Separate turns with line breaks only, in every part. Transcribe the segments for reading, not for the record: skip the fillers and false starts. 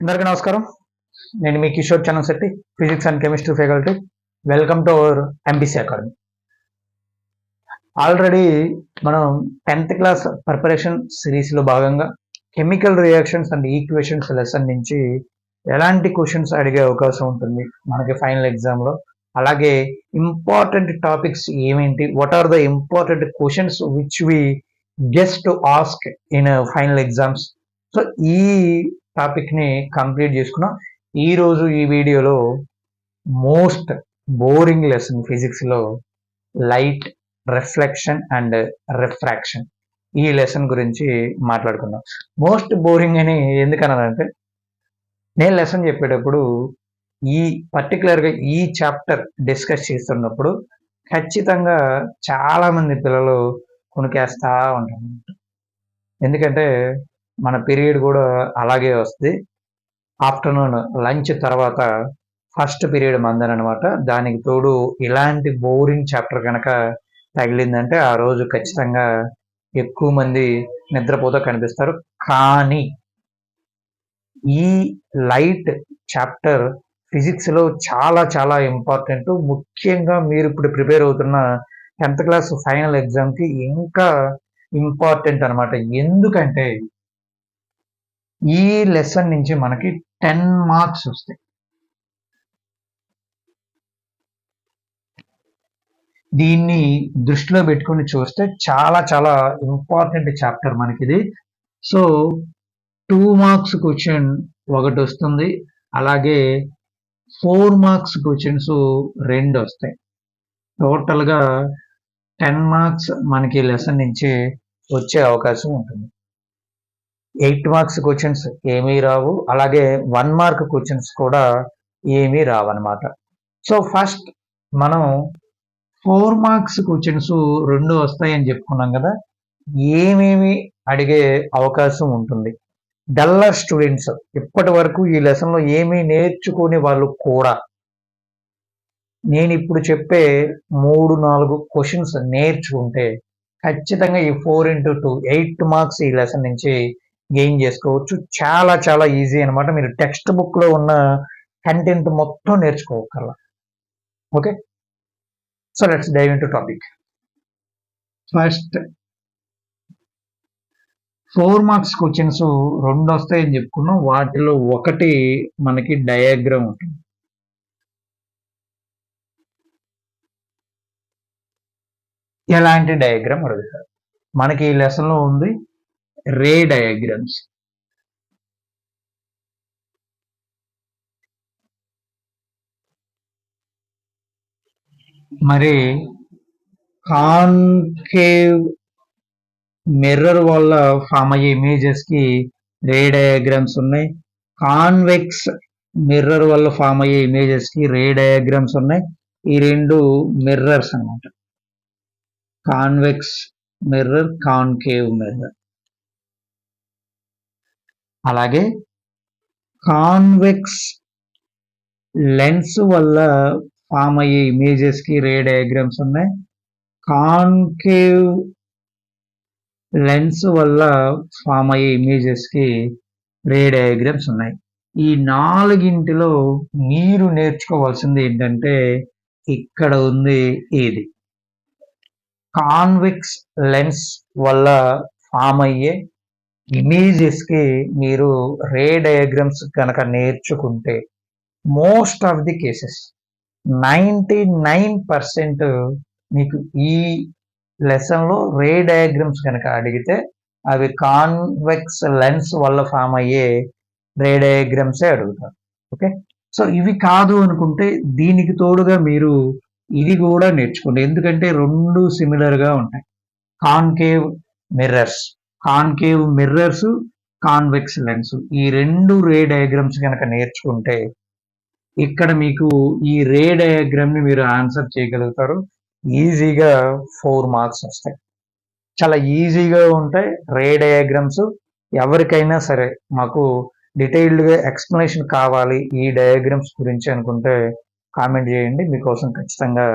అందరికీ నమస్కారం. నేను మీ Kishore Channashetti, physics and chemistry faculty. Welcome to our MPC academy. Already మనం 10th క్లాస్ ప్రిపరేషన్ సిరీస్లో భాగంగా chemical reactions and equations lesson నుంచి ఎలాంటి క్వశ్చన్స్ అడిగే అవకాశం ఉంటుంది మనకి ఫైనల్ ఎగ్జామ్లో, అలాగే ఇంపార్టెంట్ టాపిక్స్ ఏమేంటి, what are the important questions which we guess to ask in final exams. So ఈ టాపిక్ని కంప్లీట్ చేసుకున్నాం. ఈరోజు ఈ వీడియోలో మోస్ట్ బోరింగ్ లెసన్ ఫిజిక్స్లో లైట్, రిఫ్లెక్షన్ అండ్ రిఫ్రాక్షన్, ఈ లెసన్ గురించి మాట్లాడుకుందాం. మోస్ట్ బోరింగ్ అని ఎందుకన్నానంటే, నేను లెసన్ చెప్పేటప్పుడు ఈ పర్టికులర్గా ఈ చాప్టర్ డిస్కస్ చేస్తున్నప్పుడు ఖచ్చితంగా చాలామంది పిల్లలు కొనికేస్తూ ఉంటారు. ఎందుకంటే మన పీరియడ్ కూడా అలాగే వస్తుంది. ఆఫ్టర్నూన్ లంచ్ తర్వాత ఫస్ట్ పీరియడ్ మందనమాట. దానికి తోడు ఇలాంటి బోరింగ్ చాప్టర్ కనుక తగిలిందంటే ఆ రోజు ఖచ్చితంగా ఎక్కువ మంది నిద్రపోతూ కనిపిస్తారు. కానీ ఈ లైట్ చాప్టర్ ఫిజిక్స్లో చాలా చాలా ఇంపార్టెంట్. ముఖ్యంగా మీరు ఇప్పుడు ప్రిపేర్ అవుతున్న 10th క్లాస్ ఫైనల్ ఎగ్జామ్కి ఇంకా ఇంపార్టెంట్ అనమాట. ఎందుకంటే ఈ లెసన్ నుంచి మనకి 10 మార్క్స్ వస్తాయి. దీన్ని దృష్టిలో పెట్టుకుని చూస్తే చాలా చాలా ఇంపార్టెంట్ చాప్టర్ మనకిది. సో 2 మార్క్స్ క్వశ్చన్ ఒకటి వస్తుంది, అలాగే 4 మార్క్స్ క్వశ్చన్స్ 2 వస్తాయి. టోటల్గా 10 మార్క్స్ మనకి లెసన్ నుంచి వచ్చే అవకాశం ఉంటుంది. 8 మార్క్స్ క్వశ్చన్స్ ఏమీ రావు, అలాగే 1 మార్క్ క్వశ్చన్స్ కూడా ఏమీ రావన్నమాట. సో ఫస్ట్ మనం 4 మార్క్స్ క్వశ్చన్స్ 2 వస్తాయని చెప్పుకున్నాం కదా, ఏమేమి అడిగే అవకాశం ఉంటుంది. డల్లర్ స్టూడెంట్స్, ఇప్పటి వరకు ఈ లెసన్లో ఏమీ నేర్చుకునే వాళ్ళు కూడా నేను ఇప్పుడు చెప్పే 3-4 క్వశ్చన్స్ నేర్చుకుంటే ఖచ్చితంగా ఈ 4 into 2 8 మార్క్స్ ఈ లెసన్ నుంచి గెయిన్ చేసుకోవచ్చు. చాలా చాలా ఈజీ అనమాట. మీరు టెక్స్ట్ బుక్లో ఉన్న కంటెంట్ మొత్తం నేర్చుకోగలరు. Okay, so let's dive into topic. First 4 marks questions 2 వస్తాయని చెప్పుకున్నాం. వాటిలో ఒకటి మనకి డయాగ్రామ్ ఉంటుంది. ఎలాంటి డయాగ్రామ్ అడుగుతారు? మనకి ఈ లెసన్లో ఉంది రే డయాగ్రామ్స్. మరి కాన్కేవ్ మిర్రర్ వల్ల ఫామ్ అయ్యే ఇమేజెస్ కి రే డయాగ్రామ్స్ ఉన్నాయి. కాన్వెక్స్ మిర్రర్ వల్ల ఫామ్ అయ్యే ఇమేజెస్ కి రే డయాగ్రామ్స్ ఉన్నాయి. ఈ రెండు మిర్రర్స్ అన్నమాట. Convex mirror, concave mirror. అలాగే కాన్వెక్స్ లెన్స్ వల్ల ఫామ్ అయ్యే ఇమేజెస్ కి రే డయాగ్రామ్స్ ఉన్నాయి. కాన్కేవ్ లెన్స్ వల్ల ఫామ్ అయ్యే ఇమేజెస్ కి రే డయాగ్రామ్స్ ఉన్నాయి. ఈ 4గింటిలో మీరు నేర్చుకోవాల్సింది ఏంటంటే, ఇక్కడ ఉంది ఇది కాన్వెక్స్ లెన్స్ వల్ల ఫామ్ అయ్యే ఇమేజెస్ కి మీరు రే డయాగ్రామ్స్ కనుక నేర్చుకుంటే మోస్ట్ ఆఫ్ ది కేసెస్ 99% మీకు ఈ లెసన్లో రే డయాగ్రామ్స్ కనుక అడిగితే అవి కాన్వెక్స్ లెన్స్ వల్ల ఫామ్ అయ్యే రే డయాగ్రామ్సే అడుగుతారు. ఓకే, సో ఇవి కాదు అనుకుంటే దీనికి తోడుగా మీరు ఇది కూడా నేర్చుకోండి. ఎందుకంటే 2 సిమిలర్గా ఉంటాయి. కాన్కేవ్ మిర్రర్స్, కాన్వెక్స్ లెన్స్, ఈ 2 రే డయాగ్రామ్స్ కనుక నేర్చుకుంటే ఇక్కడ మీకు ఈ రే డయాగ్రామ్ ని మీరు ఆన్సర్ చేయగలుగుతారు. ఈజీగా 4 మార్క్స్ వస్తాయి. చాలా ఈజీగా ఉంటాయి రే డయాగ్రామ్స్. ఎవరికైనా సరే మాకు డీటెయిల్డ్గా ఎక్స్ప్లెనేషన్ కావాలి ఈ డయాగ్రామ్స్ గురించి అనుకుంటే కామెంట్ చేయండి, మీకోసం ఖచ్చితంగా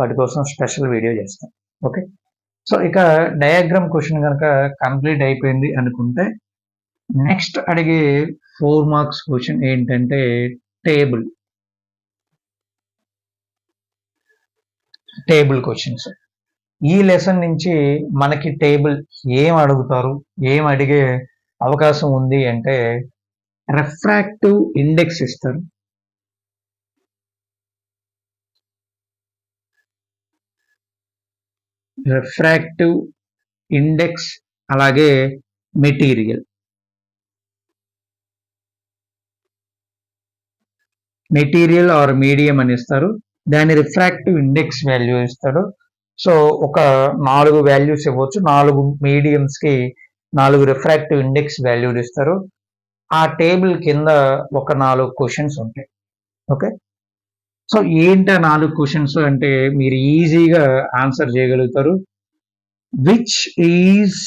వాటి కోసం స్పెషల్ వీడియో చేస్తాం. ఓకే, సో ఇక డయాగ్రామ్ క్వశ్చన్ కనుక కంప్లీట్ అయిపోయింది అనుకుంటే నెక్స్ట్ అడిగే 4 మార్క్స్ క్వశ్చన్ ఏంటంటే టేబుల్ క్వశ్చన్స్. ఈ లెసన్ నుంచి మనకి టేబుల్ ఏం అడుగుతారు, ఏం అడిగే అవకాశం ఉంది అంటే రిఫ్రాక్టివ్ ఇండెక్స్ ఇస్తారు. రిఫ్రాక్టివ్ ఇండెక్స్ అలాగే మెటీరియల్ ఆర్ మీడియం అని ఇస్తారు. దాని రిఫ్రాక్టివ్ ఇండెక్స్ వాల్యూ ఇస్తాడు. సో ఒక 4 వాల్యూస్ ఇవ్వచ్చు. 4 మీడియంస్కి 4 రిఫ్రాక్టివ్ ఇండెక్స్ వాల్యూలు ఇస్తారు. ఆ టేబుల్ కింద ఒక 4 క్వశ్చన్స్ ఉంటాయి. ఓకే, సో ఏంటి ఆ 4 క్వశ్చన్స్ అంటే మీరు ఈజీగా ఆన్సర్ చేయగలుగుతారు. Which is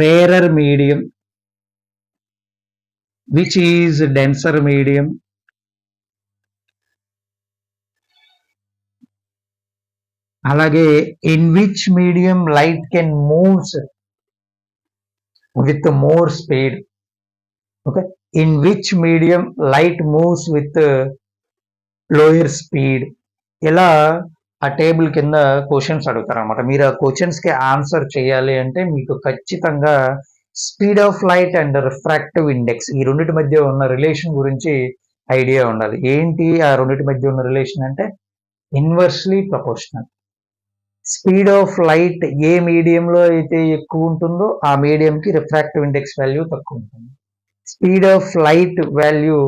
rarer medium, which is denser medium, అలాగే in which medium light can moves with more speed. Okay, in which medium light moves with lower speed. ఇలా ఆ టేబుల్ కింద క్వశ్చన్స్ అడుగుతారు అనమాట. మీరు ఆ క్వశ్చన్స్కి ఆన్సర్ చేయాలి అంటే మీకు ఖచ్చితంగా speed of light and refractive index ఈ రెండింటి మధ్య ఉన్న రిలేషన్ గురించి ఐడియా ఉండాలి. ఏంటి ఆ రెండింటి మధ్య ఉన్న రిలేషన్ అంటే inversely proportional. Speed of light ఏ మీడియంలో అయితే ఎక్కువ ఉంటుందో ఆ మీడియంకి రిఫ్రాక్టివ్ ఇండెక్స్ వాల్యూ తక్కువ ఉంటుంది. స్పీడ్ ఆఫ్ లైట్ వాల్యూ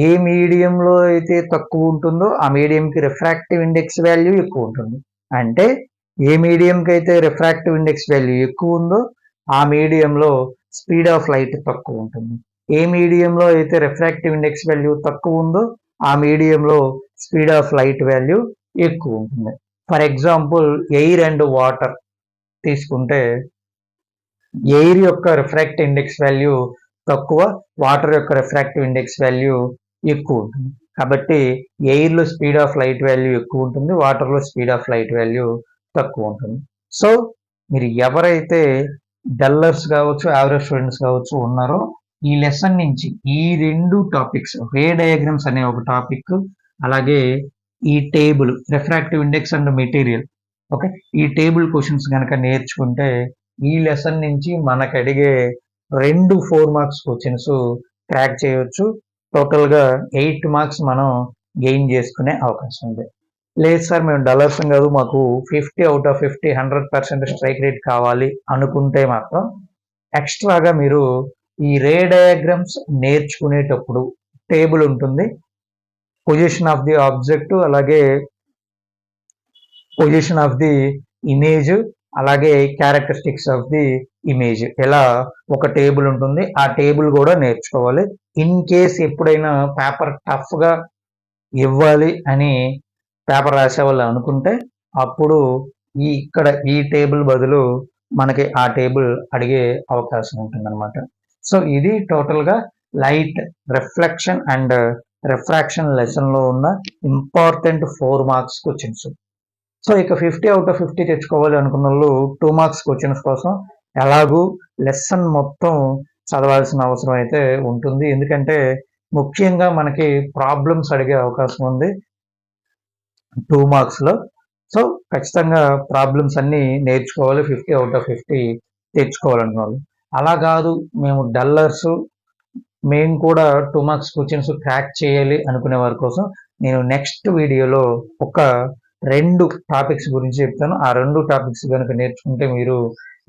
ఏ మీడియంలో అయితే తక్కువ ఉంటుందో ఆ మీడియంకి రిఫ్రాక్టివ్ ఇండెక్స్ వాల్యూ ఎక్కువ ఉంటుంది. అంటే ఏ మీడియంకి అయితే రిఫ్రాక్టివ్ ఇండెక్స్ వాల్యూ ఎక్కువ ఉందో ఆ మీడియంలో స్పీడ్ ఆఫ్ లైట్ తక్కువ ఉంటుంది. ఏ మీడియంలో అయితే రిఫ్రాక్టివ్ ఇండెక్స్ వాల్యూ తక్కువ ఉందో ఆ మీడియంలో స్పీడ్ ఆఫ్ లైట్ వాల్యూ ఎక్కువ ఉంటుంది. For example air and water తీసుకుంటే ఎయిర్ యొక్క రిఫ్రాక్టివ్ ఇండెక్స్ వాల్యూ తక్కువ, వాటర్ యొక్క రిఫ్రాక్టివ్ ఇండెక్స్ వాల్యూ ఎక్కువ ఉంటుంది. కాబట్టి ఎయిర్లో స్పీడ్ ఆఫ్ లైట్ వాల్యూ ఎక్కువ ఉంటుంది, వాటర్లో స్పీడ్ ఆఫ్ లైట్ వాల్యూ తక్కువ ఉంటుంది. సో మీరు ఎవరైతే డల్లర్స్ కావచ్చు, యావరేజ్ స్టూడెంట్స్ కావచ్చు ఉన్నారో ఈ లెసన్ నుంచి ఈ 2 టాపిక్స్ రే డయాగ్రామ్స్ అనే ఒక టాపిక్, అలాగే ఈ table refractive index and material, okay, ఈ టేబుల్ క్వశ్చన్స్ కనుక నేర్చుకుంటే ఈ లెసన్ నుంచి మనకు అడిగే 2 4 మార్క్స్ క్వశ్చన్స్ క్రాక్ చేయవచ్చు. టోటల్గా 8 మార్క్స్ మనం గెయిన్ చేసుకునే అవకాశం ఉంది. లేదు సార్ మేము డల్లర్స్ కాదు, మాకు 50 అవుట్ ఆఫ్ 50 100% స్ట్రైక్ రేట్ కావాలి అనుకుంటే మాత్రం ఎక్స్ట్రాగా మీరు ఈ రే డయాగ్రామ్స్ నేర్చుకునేటప్పుడు టేబుల్ ఉంటుంది, పొజిషన్ ఆఫ్ ది ఆబ్జెక్ట్, అలాగే పొజిషన్ ఆఫ్ ది ఇమేజ్, అలాగే క్యారెక్టరిస్టిక్స్ ఆఫ్ ది ఇమేజ్, ఇలా ఒక టేబుల్ ఉంటుంది. ఆ టేబుల్ కూడా నేర్చుకోవాలి. ఇన్ కేస్ ఎప్పుడైనా పేపర్ టఫ్గా ఇవ్వాలి అని పేపర్ రాసే వాళ్ళు అనుకుంటే అప్పుడు ఇక్కడ ఈ టేబుల్ బదులు మనకి ఆ టేబుల్ అడిగే అవకాశం ఉంటుంది అనమాట. సో ఇది టోటల్గా లైట్ రిఫ్లెక్షన్ అండ్ రిఫ్రాక్షన్ లెసన్లో ఉన్న ఇంపార్టెంట్ 4 మార్క్స్ క్వశ్చన్స్. సో ఇక 50 అవుట్ ఆఫ్ 50 తెచ్చుకోవాలి అనుకున్న వాళ్ళు 2 మార్క్స్ క్వశ్చన్స్ కోసం ఎలాగూ లెసన్ మొత్తం చదవాల్సిన అవసరం అయితే ఉంటుంది. ఎందుకంటే ముఖ్యంగా మనకి ప్రాబ్లమ్స్ అడిగే అవకాశం ఉంది 2 మార్క్స్లో. సో ఖచ్చితంగా ప్రాబ్లమ్స్ అన్నీ నేర్చుకోవాలి. 50 అవుట్ ఆఫ్ 50 తెచ్చుకోవాలనుకున్న వాళ్ళు. అలా కాదు మేము డల్లర్స్, మేము కూడా 2 మార్క్స్ క్వశ్చన్స్ క్రాక్ చేయాలి అనుకునే వారి కోసం నేను నెక్స్ట్ వీడియోలో ఒక 2 టాపిక్స్ గురించి చెప్తాను. ఆ 2 టాపిక్స్ కనుక నేర్చుకుంటే మీరు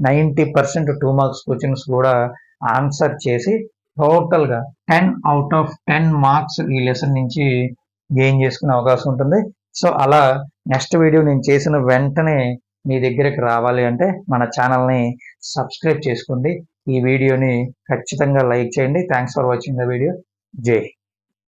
90% 2 మార్క్స్ క్వశ్చన్స్ కూడా ఆన్సర్ చేసి టోటల్గా 10 అవుట్ ఆఫ్ 10 మార్క్స్ ఈ లెసన్ నుంచి గెయిన్ చేసుకునే అవకాశం ఉంటుంది. సో అలా నెక్స్ట్ వీడియో నేను చేసిన వెంటనే మీ దగ్గరికి రావాలి అంటే మన ఛానల్ని సబ్స్క్రైబ్ చేసుకోండి. ఈ వీడియోని ఖచ్చితంగా లైక్ చేయండి. Thanks for watching the video. జై